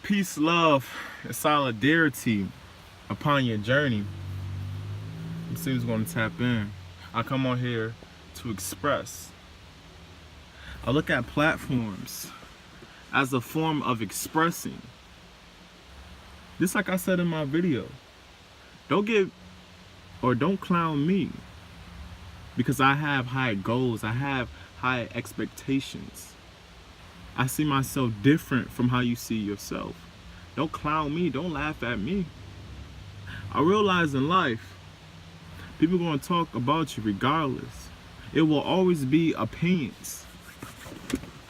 peace, love, and solidarity upon your journey. It seems going to tap in. I come on here to express. I look at platforms as a form of expressing. Just like I said in my video, don't clown me because I have high goals. I have high expectations. I see myself different from how you see yourself. Don't clown me. Don't laugh at me. I realize in life, people are going to talk about you regardless. It will always be opinions.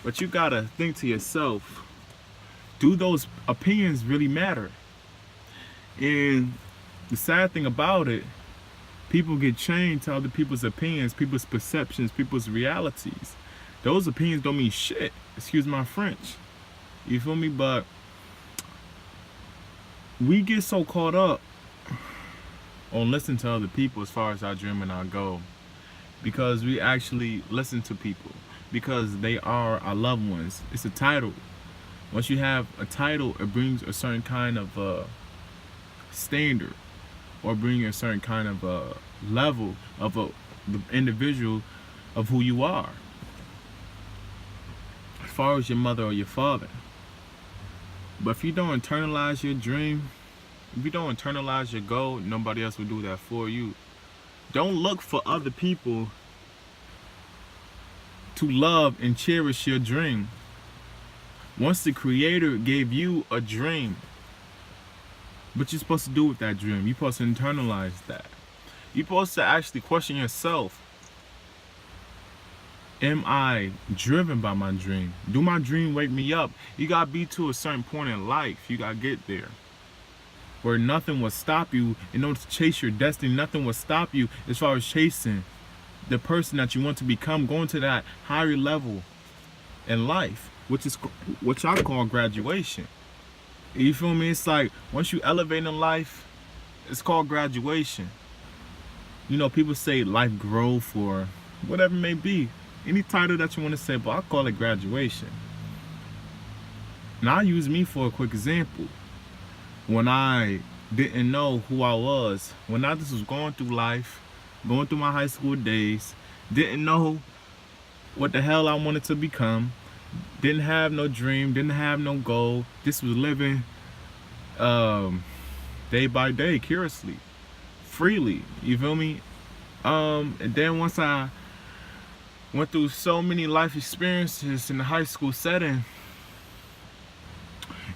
But you got to think to yourself, do those opinions really matter? And the sad thing about it, people get chained to other people's opinions, people's perceptions, people's realities. Those opinions don't mean shit. Excuse my French. You feel me? But we get so caught up on listening to other people as far as our dream and our goal, because we actually listen to people because they are our loved ones. It's a title. Once you have a title, it brings a certain kind of standard, or bring a certain kind of level of the individual of who you are. As far as your mother or your father. But if you don't internalize your dream, if you don't internalize your goal, nobody else will do that for you. Don't look for other people to love and cherish your dream. Once the Creator gave you a dream, what you're supposed to do with that dream? You're supposed to internalize that. You're supposed to actually question yourself. Am I driven by my dream? Do my dream wake me up? You gotta be to a certain point in life. You gotta get there where nothing will stop you in order to chase your destiny. Nothing will stop you as far as chasing the person that you want to become, going to that higher level in life, which I call graduation. You feel me? It's like once you elevate in life, it's called graduation. You know, people say life growth or whatever it may be. Any title that you want to say, but I call it graduation. Now I use me for a quick example. When I didn't know who I was, when I just was going through life, going through my high school days, didn't know what the hell I wanted to become, didn't have no dream, didn't have no goal, just was living day by day, curiously, freely, you feel me? And then once I went through so many life experiences in the high school setting,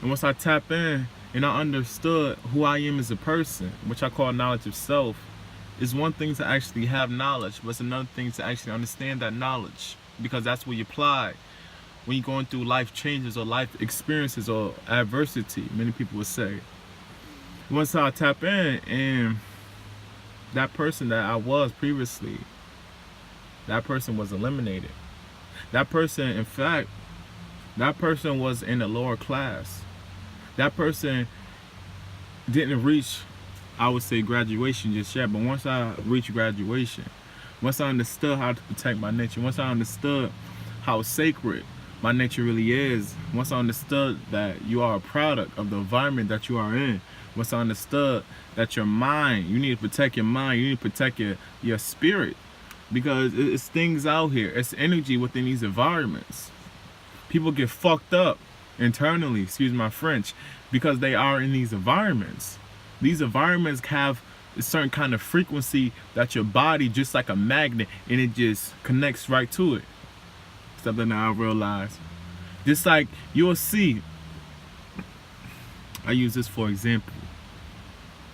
and once I tap in and I understood who I am as a person, which I call knowledge of self, it's one thing to actually have knowledge, but it's another thing to actually understand that knowledge, because that's what you apply when you're going through life changes or life experiences or adversity, many people would say. Once I tap in, and that person that I was previously, that person was eliminated. That person, in fact, that person was in a lower class. That person didn't reach, I would say, graduation just yet. But once I reached graduation, once I understood how to protect my nature, once I understood how sacred my nature really is, once I understood that you are a product of the environment that you are in, once I understood that your mind, you need to protect your mind, you need to protect your spirit, because it's things out here, it's energy within these environments. People get fucked up internally, excuse my French, because they are in these environments. These environments have a certain kind of frequency that your body, just like a magnet, and it just connects right to it. Something that I realized. Just like you'll see, I use this for example.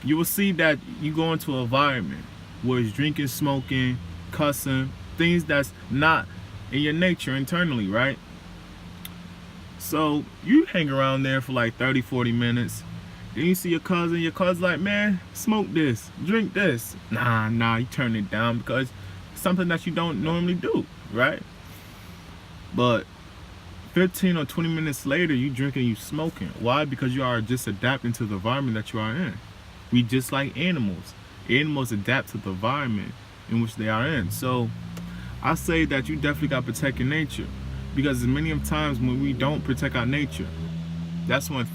You will see that you go into an environment where it's drinking, smoking, cussing, things that's not in your nature internally, right? So you hang around there for like 30-40 minutes. Then you see your cousin's like, man, smoke this, drink this. Nah, you turn it down because it's something that you don't normally do, right? But 15 or 20 minutes later, you drinking, you smoking. Why? Because you are just adapting to the environment that you are in. We just like animals. Animals adapt to the environment in which they are in. So I say that you definitely got to protect your nature, because as many of times when we don't protect our nature, That's when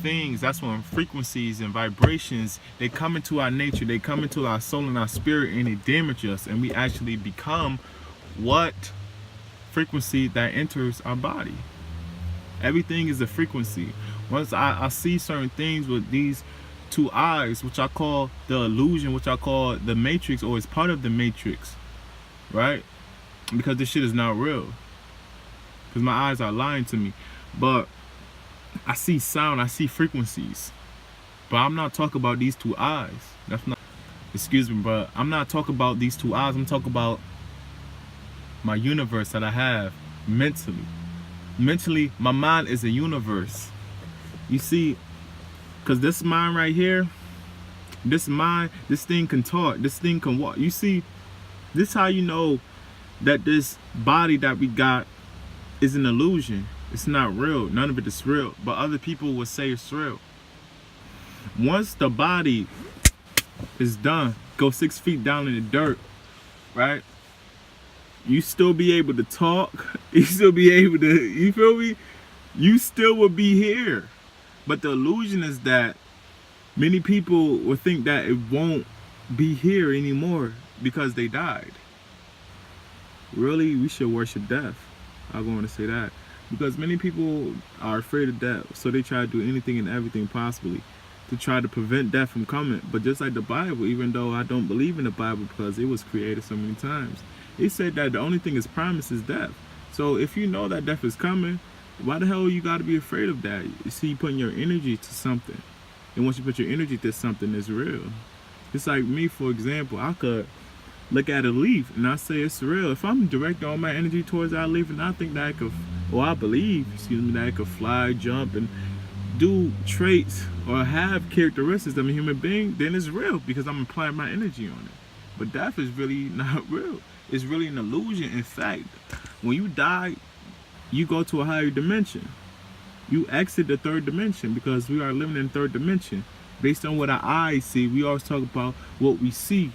frequencies and vibrations, they come into our nature, they come into our soul and our spirit, and they damage us, and we actually become what frequency that enters our body. Everything is a frequency. Once I see certain things with these two eyes, which I call the illusion, which I call the matrix, or it's part of the matrix, right? Because this shit is not real. Because my eyes are lying to me. But I see sound, I see frequencies. But I'm not talking about these two eyes. That's not, excuse me, but I'm not talking about these two eyes. I'm talking about my universe that I have mentally. Mentally, my mind is a universe. You see, because this mind right here, this mind, this thing can talk, this thing can walk. You see, this is how you know that this body that we got is an illusion. It's not real. None of it is real. But other people will say it's real. Once the body is done, go 6 feet down in the dirt, right? You still be able to talk. You still be able to, you feel me? You still will be here. But the illusion is that many people will think that it won't be here anymore because they died. Really, we should worship death. I'm going to say that. Because many people are afraid of death, so they try to do anything and everything possibly to try to prevent death from coming. But just like the Bible, even though I don't believe in the Bible because it was created so many times, it said that the only thing is promised is death. So if you know that death is coming, why the hell you got to be afraid of that? You see, you're putting your energy to something. And once you put your energy to something, it's real. It's like me, for example, I could look at a leaf and I say it's real. If I'm directing all my energy towards that leaf and I think that I could, or I believe, excuse me, that I could fly, jump, and do traits or have characteristics of a human being, then it's real because I'm applying my energy on it. But death is really not real. It's really an illusion. In fact, when you die, you go to a higher dimension. You exit the third dimension because we are living in third dimension. Based on what our eyes see, we always talk about what we see.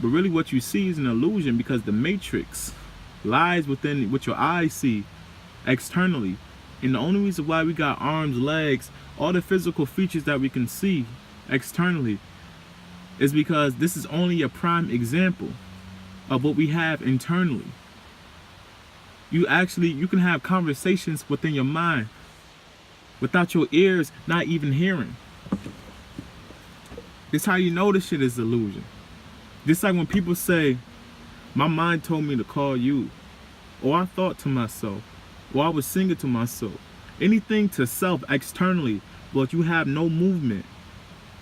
But really what you see is an illusion because the matrix lies within what your eyes see externally. And the only reason why we got arms, legs, all the physical features that we can see externally is because this is only a prime example of what we have internally. You can have conversations within your mind without your ears not even hearing. This is how you know this shit is illusion. Just like when people say, my mind told me to call you, or I thought to myself, or I was singing to myself. Anything to self externally, but you have no movement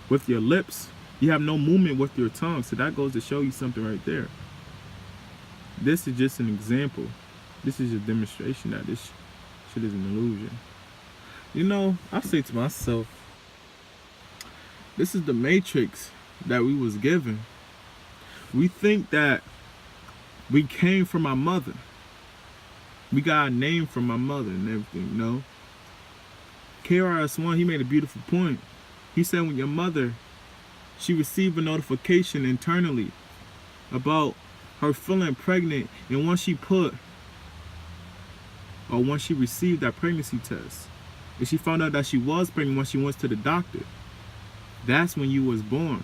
with your lips. You have no movement with your tongue. So that goes to show you something right there. This is just an example. This is a demonstration that this shit is an illusion. You know, I say to myself, this is the matrix that we was given. We think that we came from our mother. We got a name from our mother and everything, you know. KRS-One, he made a beautiful point. He said when your mother, she received a notification internally about her feeling pregnant, and once she received that pregnancy test, and she found out that she was pregnant when she went to the doctor, that's when you was born.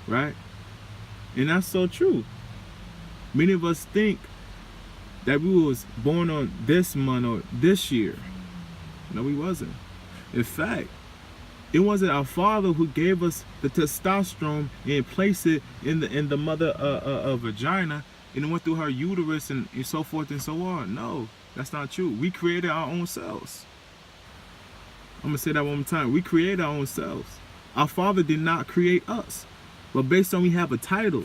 Right? And that's so true. Many of us think that we was born on this month or this year. No, we wasn't. In fact, it wasn't our father who gave us the testosterone and placed it in the mother vagina and it went through her uterus and so forth and so on. No, that's not true. We created our own cells. I'm gonna say that one more time. We created our own cells. Our father did not create us. But based on we have a title,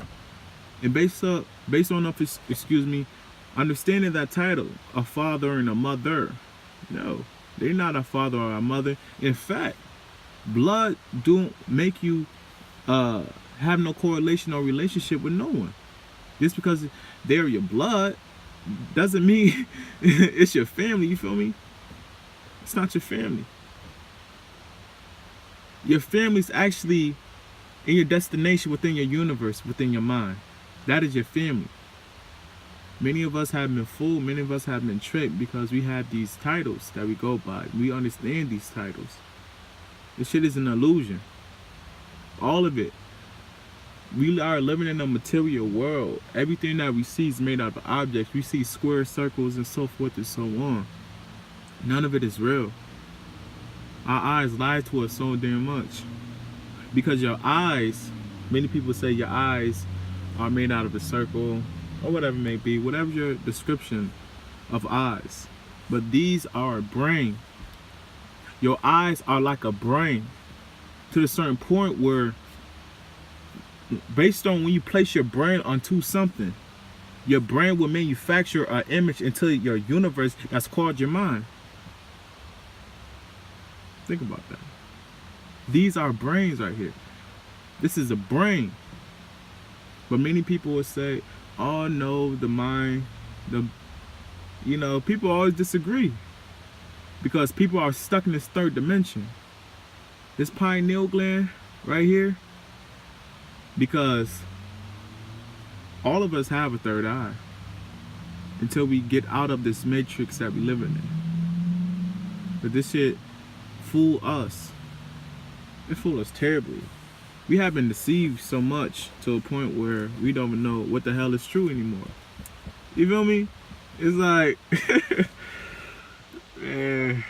and based on understanding that title, a father and a mother. No, they're not a father or a mother. In fact, blood don't make you have no correlation or relationship with no one. Just because they're your blood doesn't mean it's your family. You feel me? It's not your family. Your family's actually in your destination within your universe, within your mind. That is your family. Many of us have been fooled. Many of us have been tricked because we have these titles that we go by. We understand these titles. This shit is an illusion. All of it. We are living in a material world. Everything that we see is made out of objects. We see squares, circles, and so forth and so on. None of it is real. Our eyes lie to us so damn much. Because your eyes, many people say your eyes are made out of a circle or whatever it may be, whatever your description of eyes. But these are a brain. Your eyes are like a brain to a certain point where, based on when you place your brain onto something, your brain will manufacture an image into your universe that's called your mind. Think about that. These are brains right here. This is a brain. But many people will say, oh no, the mind, people always disagree. Because people are stuck in this third dimension. This pineal gland right here. Because all of us have a third eye. Until we get out of this matrix that we live in. But this shit fool us. It fooled us terribly. We have been deceived so much to a point where we don't even know what the hell is true anymore. You feel me? It's like, man,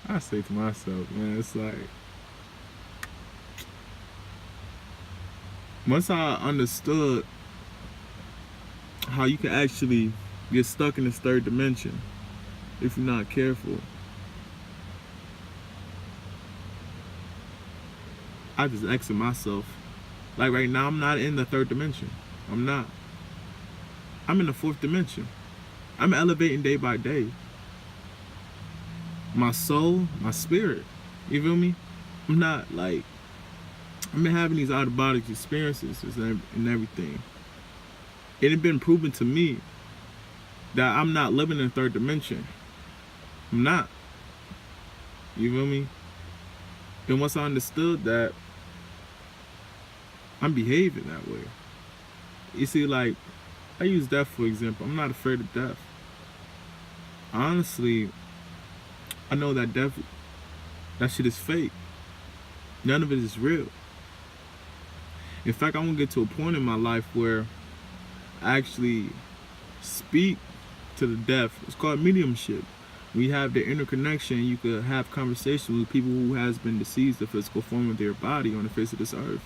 I say to myself, man, it's like, once I understood how you can actually get stuck in this third dimension if you're not careful, I just asking myself, like right now, I'm not in the third dimension. I'm not. I'm in the fourth dimension. I'm elevating day by day. My soul, my spirit. You feel me? I'm not like, I've been having these out-of-body experiences and everything. It had been proven to me that I'm not living in the third dimension. I'm not. You feel me? And once I understood that, I'm behaving that way. You see, like, I use death for example. I'm not afraid of death. Honestly, I know that death, that shit is fake. None of it is real. In fact, I want to get to a point in my life where I actually speak to the deaf. It's called mediumship. We have the interconnection. You could have conversations with people who has been deceased, the physical form of their body on the face of this earth.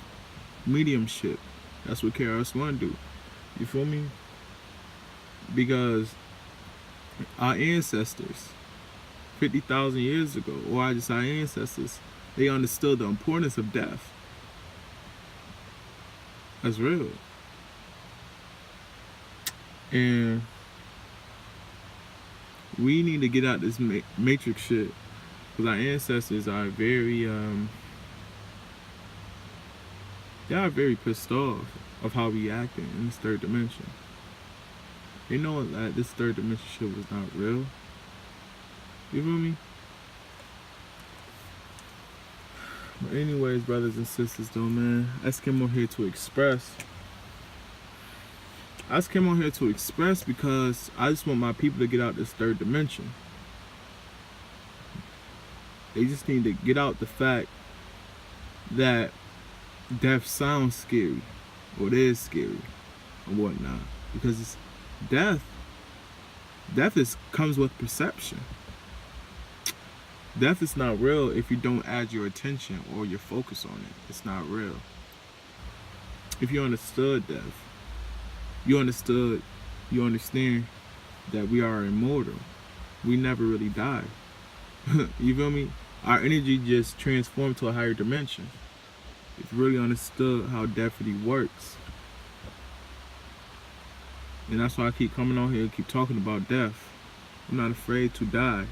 Mediumship. That's what KRS-One do. You feel me? Because our ancestors, 50,000 years ago, or our ancestors, they understood the importance of death. That's real. And we need to get out this matrix shit, because our ancestors are very they are very pissed off of how we acting in this third dimension. They know that this third dimension shit was not real. You feel me? But anyways, brothers and sisters, though, man, I just came on here to express. I just came on here to express because I just want my people to get out this third dimension. They just need to get out the fact that death sounds scary, or it is scary, and whatnot. Because it's death. Death comes with perception. Death is not real if you don't add your attention or your focus on it. It's not real. If you understood death, you understand that we are immortal. We never really die. You feel me? Our energy just transformed to a higher dimension. If you really understood how death really works. And that's why I keep coming on here and keep talking about death. I'm not afraid to die.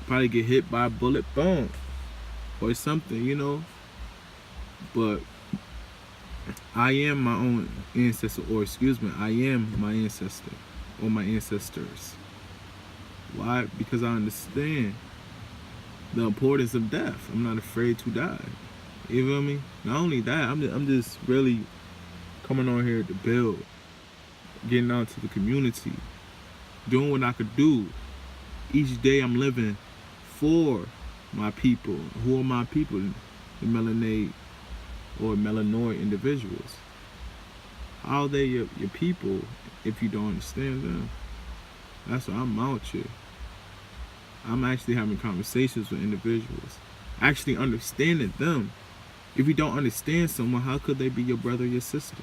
Probably get hit by a bullet, boom, or something, you know. But I am my own ancestor, or excuse me, I am my ancestor, or my ancestors. Why? Because I understand the importance of death. I'm not afraid to die. You feel me? Not only that, I'm just really coming on here to build. getting out to the community, doing what I could do. Each day I'm living for my people. Who are my people? The melanated or melanoid individuals. How are they your people if you don't understand them? That's why I'm out here. I'm actually having conversations with individuals, actually understanding them. If you don't understand someone, how could they be your brother or your sister?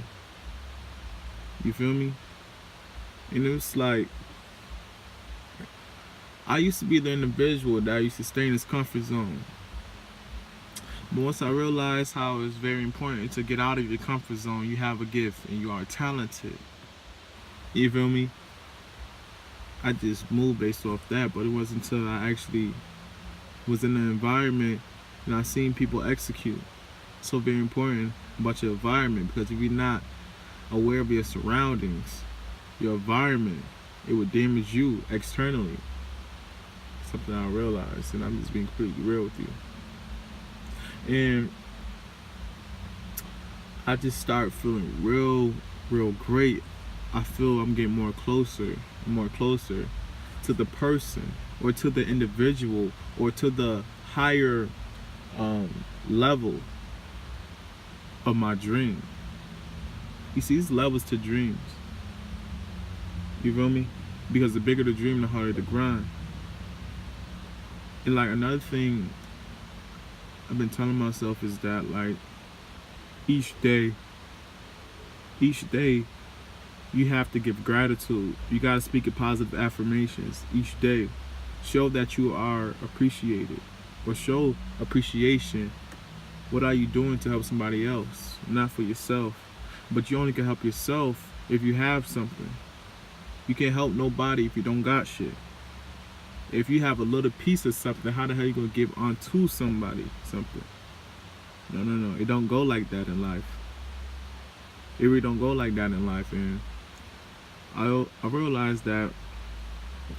You feel me? And it's like, I used to be the individual that used to stay in his comfort zone. But once I realized how it's very important to get out of your comfort zone, you have a gift and you are talented. You feel me? I just moved based off that, but it wasn't until I actually was in an environment and I seen people execute. So very important about your environment, because if you're not aware of your surroundings, your environment, it would damage you externally. Something I realized, and I'm just being completely real with you. And I just start feeling real great. I feel I'm getting more closer to the person, or to the individual, or to the higher level of my dream. You see, there's levels to dreams. You feel me? Because the bigger the dream, the harder the grind. And like, another thing I've been telling myself is that, like, each day you have to give gratitude. You gotta speak in positive affirmations each day. Show that you are appreciated, or show appreciation. What are you doing to help somebody else? Not for yourself. But you only can help yourself if you have something. You can't help nobody if you don't got shit. If you have a little piece of something, how the hell you gonna give onto somebody something? No. It don't go like that in life. It really don't go like that in life. And I realized that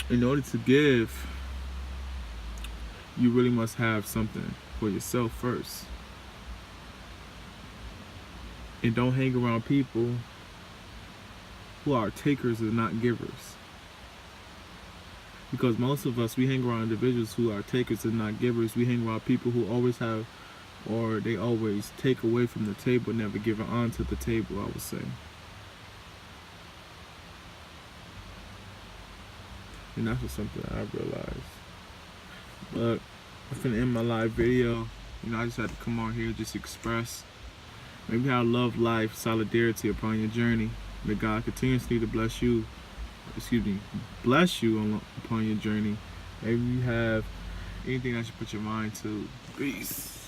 in order to give, you really must have something for yourself first. And don't hang around people who are takers and not givers. Because most of us, we hang around individuals who are takers and not givers. We hang around people who always have, or they always take away from the table, never give it on to the table, I would say. And that's just something I realized. But I'm finna end my live video. I just had to come on here, just express maybe how love, life, solidarity upon your journey. May God continuously to bless you upon your journey. Maybe you have anything that you put your mind to. Peace.